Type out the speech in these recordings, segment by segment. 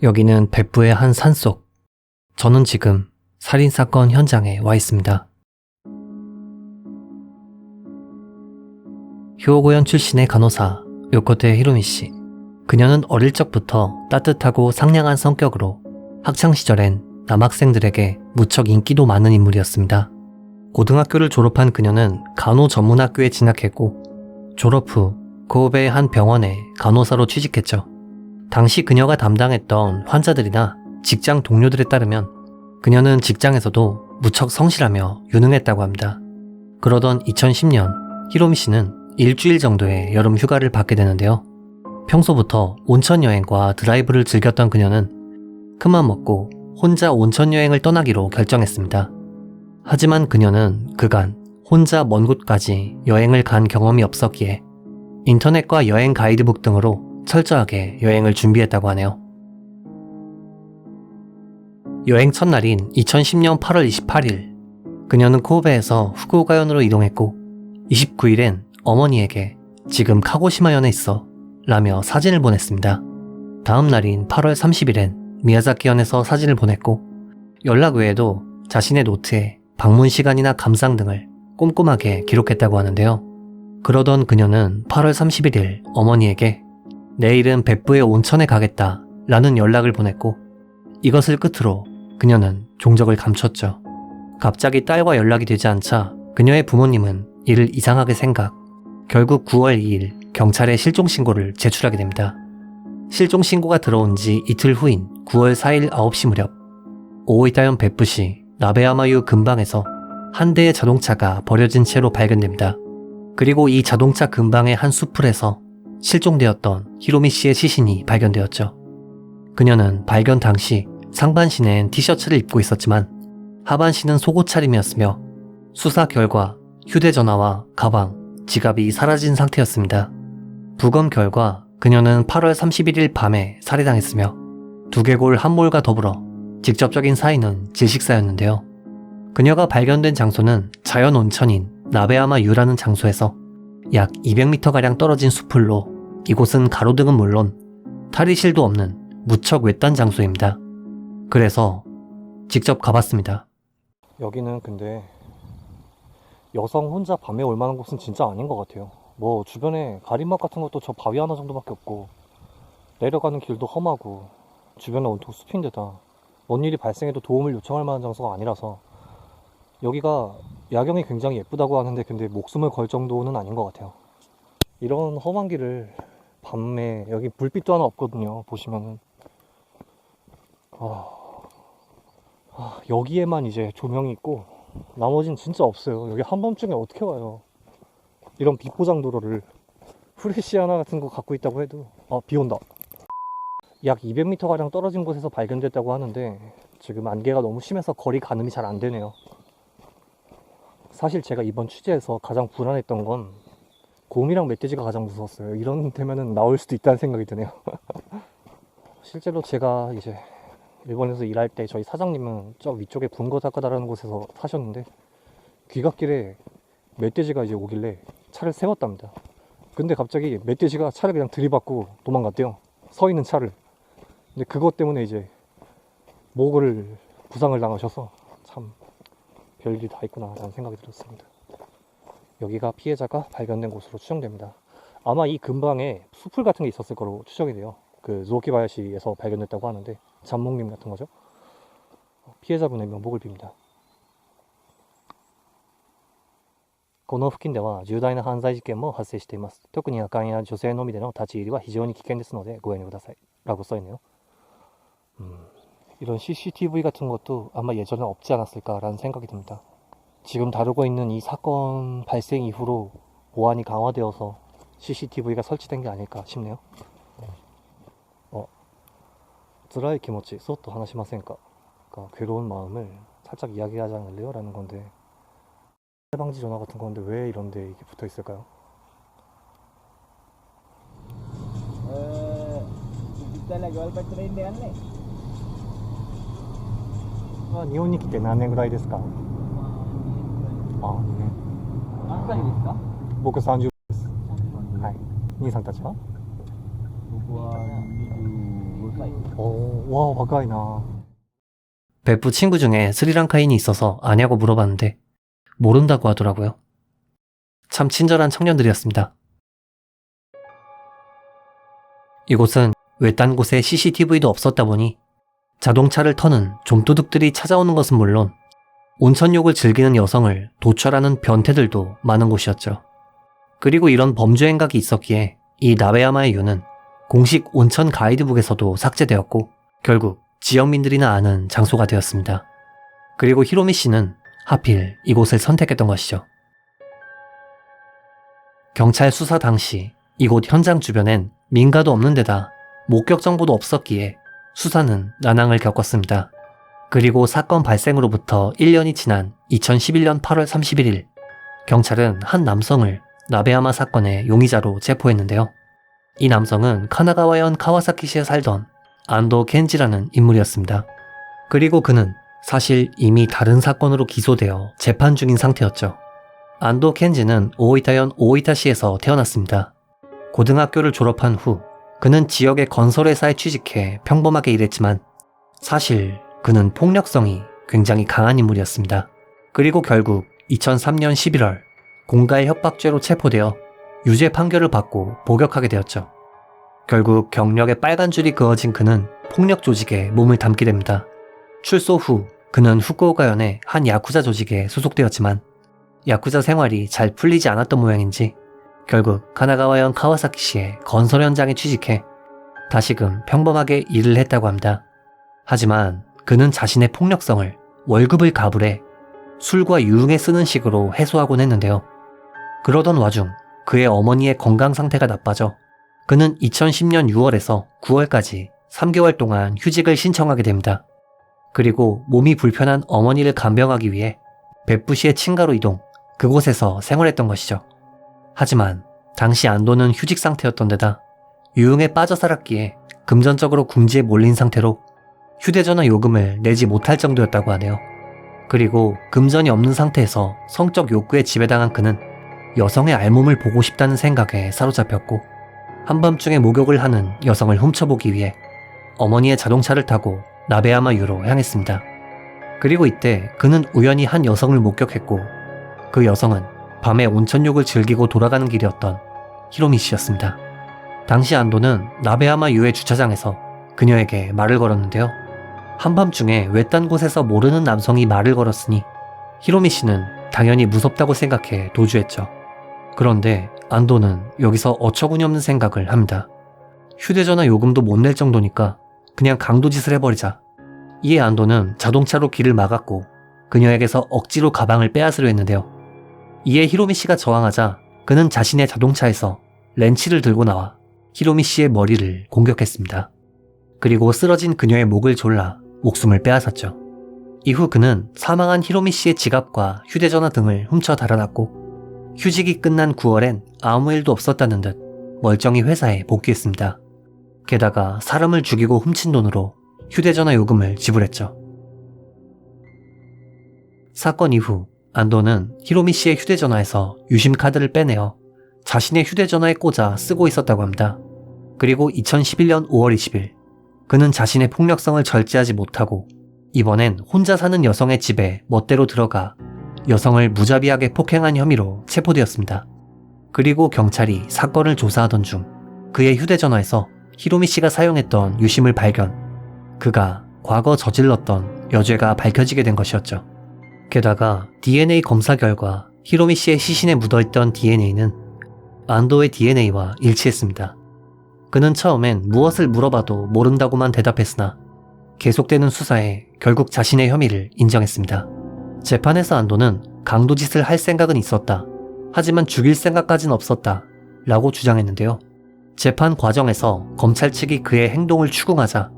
여기는 백부의 한 산속. 저는 지금 살인사건 현장에 와 있습니다. 휴오고현 출신의 간호사 요코테 히로미 씨. 그녀는 어릴 적부터 따뜻하고 상냥한 성격으로 학창시절엔 남학생들에게 무척 인기도 많은 인물이었습니다. 고등학교를 졸업한 그녀는 간호전문학교에 진학했고 졸업 후 고베의 한 병원에 간호사로 취직했죠. 당시 그녀가 담당했던 환자들이나 직장 동료들에 따르면 그녀는 직장에서도 무척 성실하며 유능했다고 합니다. 그러던 2010년 히로미 씨는 일주일 정도의 여름 휴가를 받게 되는데요. 평소부터 온천 여행과 드라이브를 즐겼던 그녀는 큰맘 먹고 혼자 온천 여행을 떠나기로 결정했습니다. 하지만 그녀는 그간 혼자 먼 곳까지 여행을 간 경험이 없었기에 인터넷과 여행 가이드북 등으로 철저하게 여행을 준비했다고 하네요. 여행 첫날인 2010년 8월 28일, 그녀는 코베에서 후쿠오카현으로 이동했고 29일엔 어머니에게 지금 카고시마현에 있어 라며 사진을 보냈습니다. 다음 날인 8월 30일엔 미야자키현에서 사진을 보냈고 연락 외에도 자신의 노트에 방문 시간이나 감상 등을 꼼꼼하게 기록했다고 하는데요. 그러던 그녀는 8월 31일 어머니에게 내일은 백부의 온천에 가겠다 라는 연락을 보냈고 이것을 끝으로 그녀는 종적을 감췄죠. 갑자기 딸과 연락이 되지 않자 그녀의 부모님은 이를 이상하게 생각, 결국 9월 2일 경찰에 실종신고를 제출하게 됩니다. 실종신고가 들어온 지 이틀 후인 9월 4일 9시 무렵 오이타현 백부시 나베야마유 근방에서 한 대의 자동차가 버려진 채로 발견됩니다. 그리고 이 자동차 근방의 한 수풀에서 실종되었던 히로미 씨의 시신이 발견되었죠. 그녀는 발견 당시 상반신엔 티셔츠를 입고 있었지만 하반신은 속옷 차림이었으며 수사 결과 휴대전화와 가방, 지갑이 사라진 상태였습니다. 부검 결과 그녀는 8월 31일 밤에 살해당했으며 두개골 한 몰과 더불어 직접적인 사인은 질식사였는데요. 그녀가 발견된 장소는 자연 온천인 나베야마 유라는 장소에서 약 200m가량 떨어진 수풀로 이곳은 가로등은 물론 탈의실도 없는 무척 외딴 장소입니다. 그래서 직접 가봤습니다. 여기는 근데 여성 혼자 밤에 올 만한 곳은 진짜 아닌 것 같아요. 뭐 주변에 가림막 같은 것도 저 바위 하나 정도밖에 없고 내려가는 길도 험하고 주변에 온통 숲인데다 뭔 일이 발생해도 도움을 요청할 만한 장소가 아니라서 여기가 야경이 굉장히 예쁘다고 하는데 근데 목숨을 걸 정도는 아닌 것 같아요. 이런 험한 길을 밤에 여기 불빛도 하나 없거든요. 보시면은 여기에만 이제 조명이 있고 나머지는 진짜 없어요. 여기 한밤중에 어떻게 와요? 이런 비포장 도로를 후레시아나 같은 거 갖고 있다고 해도 비 온다. 약 200m가량 떨어진 곳에서 발견됐다고 하는데 지금 안개가 너무 심해서 거리 가늠이 잘 안 되네요. 사실 제가 이번 취재에서 가장 불안했던 건 곰이랑 멧돼지가 가장 무서웠어요. 이런 데면은 나올 수도 있다는 생각이 드네요. 실제로 제가 이제 일본에서 일할 때 저희 사장님은 저 위쪽에 분거다카다라는 곳에서 사셨는데 귀갓길에 멧돼지가 이제 오길래 차를 세웠답니다. 근데 갑자기 멧돼지가 차를 그냥 들이받고 도망갔대요. 서 있는 차를. 근데 그것 때문에 이제 목을 부상을 당하셔서 참 별일이 다 있구나 라는 생각이 들었습니다. 여기가 피해자가 발견된 곳으로 추정됩니다. 아마 이 근방에 수풀 같은 게 있었을 거로 추정이 돼요. 그 조키바야시에서 발견됐다고 하는데 잠목림 같은 거죠. 피해자분의 명복을 빕니다. この付近では重大な犯罪事件も発生しています。特に夜間や女性のみでの立ち入りは非常に危険ですのでご遠慮ください. 라고 써있네요. 이런 CCTV 같은 것도 아마 예전에 없지 않았을까라는 생각이 듭니다. 지금 다루고 있는 이 사건 발생 이후로 보안이 강화되어서 CCTV가 설치된 게 아닐까 싶네요. 辛い気持ち、そっと話しませんか? 그러니까 괴로운 마음을 살짝 이야기하지 않을래요? 라는 건데 방지 전화 같은 건데 왜 이런 데 이게 붙어 있을까요? 日本に来て何年ぐらいですか? 2年. 何歳ですか? 僕30です。はい。兄さんたちは? 와, 가까이 나. 베프 친구 중에 스리랑카인이 있어서 아냐고 물어봤는데 모른다고 하더라고요. 참 친절한 청년들이었습니다. 이곳은 외딴 곳에 CCTV도 없었다 보니 자동차를 터는 좀도둑들이 찾아오는 것은 물론 온천욕을 즐기는 여성을 도출하는 변태들도 많은 곳이었죠. 그리고 이런 범죄 행각이 있었기에 이 나베야마의 유는 공식 온천 가이드북에서도 삭제되었고 결국 지역민들이나 아는 장소가 되었습니다. 그리고 히로미 씨는 하필 이곳을 선택했던 것이죠. 경찰 수사 당시 이곳 현장 주변엔 민가도 없는 데다 목격 정보도 없었기에 수사는 난항을 겪었습니다. 그리고 사건 발생으로부터 1년이 지난 2011년 8월 31일 경찰은 한 남성을 나베야마 사건의 용의자로 체포했는데요. 이 남성은 카나가와현 카와사키시에 살던 안도 켄지라는 인물이었습니다. 그리고 그는 사실 이미 다른 사건으로 기소되어 재판 중인 상태였죠. 안도 켄지는 오이타현 오이타시에서 태어났습니다. 고등학교를 졸업한 후 그는 지역의 건설회사에 취직해 평범하게 일했지만 사실 그는 폭력성이 굉장히 강한 인물이었습니다. 그리고 결국 2003년 11월 공갈 협박죄로 체포되어 유죄 판결을 받고 복역하게 되었죠. 결국 경력에 빨간 줄이 그어진 그는 폭력 조직에 몸을 담게 됩니다. 출소 후 그는 후쿠오카현의 한 야쿠자 조직에 소속되었지만 야쿠자 생활이 잘 풀리지 않았던 모양인지 결국 카나가와현 카와사키시의 건설 현장에 취직해 다시금 평범하게 일을 했다고 합니다. 하지만 그는 자신의 폭력성을 월급을 가불해 술과 유흥에 쓰는 식으로 해소하곤 했는데요. 그러던 와중 그의 어머니의 건강 상태가 나빠져 그는 2010년 6월에서 9월까지 3개월 동안 휴직을 신청하게 됩니다. 그리고 몸이 불편한 어머니를 간병하기 위해 베푸시의 친가로 이동, 그곳에서 생활했던 것이죠. 하지만 당시 안도는 휴직 상태였던 데다 유흥에 빠져 살았기에 금전적으로 궁지에 몰린 상태로 휴대전화 요금을 내지 못할 정도였다고 하네요. 그리고 금전이 없는 상태에서 성적 욕구에 지배당한 그는 여성의 알몸을 보고 싶다는 생각에 사로잡혔고 한밤중에 목욕을 하는 여성을 훔쳐보기 위해 어머니의 자동차를 타고 나베야마 유로 향했습니다. 그리고 이때 그는 우연히 한 여성을 목격했고 그 여성은 밤에 온천욕을 즐기고 돌아가는 길이었던 히로미 씨였습니다. 당시 안도는 나베야마 유의 주차장에서 그녀에게 말을 걸었는데요. 한밤중에 외딴 곳에서 모르는 남성이 말을 걸었으니 히로미 씨는 당연히 무섭다고 생각해 도주했죠. 그런데 안도는 여기서 어처구니없는 생각을 합니다. 휴대전화 요금도 못 낼 정도니까 그냥 강도짓을 해버리자. 이에 안도는 자동차로 길을 막았고 그녀에게서 억지로 가방을 빼앗으려 했는데요. 이에 히로미 씨가 저항하자 그는 자신의 자동차에서 렌치를 들고 나와 히로미 씨의 머리를 공격했습니다. 그리고 쓰러진 그녀의 목을 졸라 목숨을 빼앗았죠. 이후 그는 사망한 히로미 씨의 지갑과 휴대전화 등을 훔쳐 달아났고 휴직이 끝난 9월엔 아무 일도 없었다는 듯 멀쩡히 회사에 복귀했습니다. 게다가 사람을 죽이고 훔친 돈으로 휴대전화 요금을 지불했죠. 사건 이후 안도는 히로미 씨의 휴대전화에서 유심카드를 빼내어 자신의 휴대전화에 꽂아 쓰고 있었다고 합니다. 그리고 2011년 5월 20일 그는 자신의 폭력성을 절제하지 못하고 이번엔 혼자 사는 여성의 집에 멋대로 들어가 여성을 무자비하게 폭행한 혐의로 체포되었습니다. 그리고 경찰이 사건을 조사하던 중 그의 휴대전화에서 히로미 씨가 사용했던 유심을 발견, 그가 과거 저질렀던 여죄가 밝혀지게 된 것이었죠. 게다가 DNA 검사 결과 히로미 씨의 시신에 묻어있던 DNA는 안도의 DNA와 일치했습니다. 그는 처음엔 무엇을 물어봐도 모른다고만 대답했으나 계속되는 수사에 결국 자신의 혐의를 인정했습니다. 재판에서 안도는 강도짓을 할 생각은 있었다. 하지만 죽일 생각까진 없었다. 라고 주장했는데요. 재판 과정에서 검찰 측이 그의 행동을 추궁하자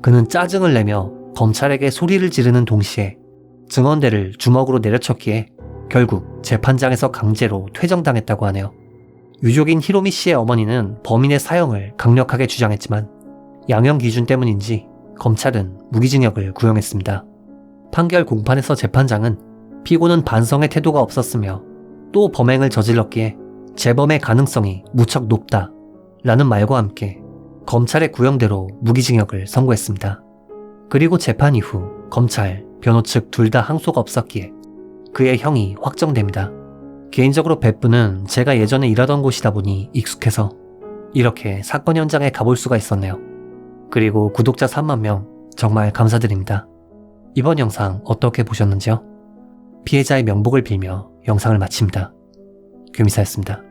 그는 짜증을 내며 검찰에게 소리를 지르는 동시에 증언대를 주먹으로 내려쳤기에 결국 재판장에서 강제로 퇴정당했다고 하네요. 유족인 히로미 씨의 어머니는 범인의 사형을 강력하게 주장했지만 양형 기준 때문인지 검찰은 무기징역을 구형했습니다. 판결 공판에서 재판장은 피고는 반성의 태도가 없었으며 또 범행을 저질렀기에 재범의 가능성이 무척 높다 라는 말과 함께 검찰의 구형대로 무기징역을 선고했습니다. 그리고 재판 이후 검찰, 변호 측 둘 다 항소가 없었기에 그의 형이 확정됩니다. 개인적으로 백부는 제가 예전에 일하던 곳이다 보니 익숙해서 이렇게 사건 현장에 가볼 수가 있었네요. 그리고 구독자 3만 명 정말 감사드립니다. 이번 영상 어떻게 보셨는지요? 피해자의 명복을 빌며 영상을 마칩니다. 규미사였습니다.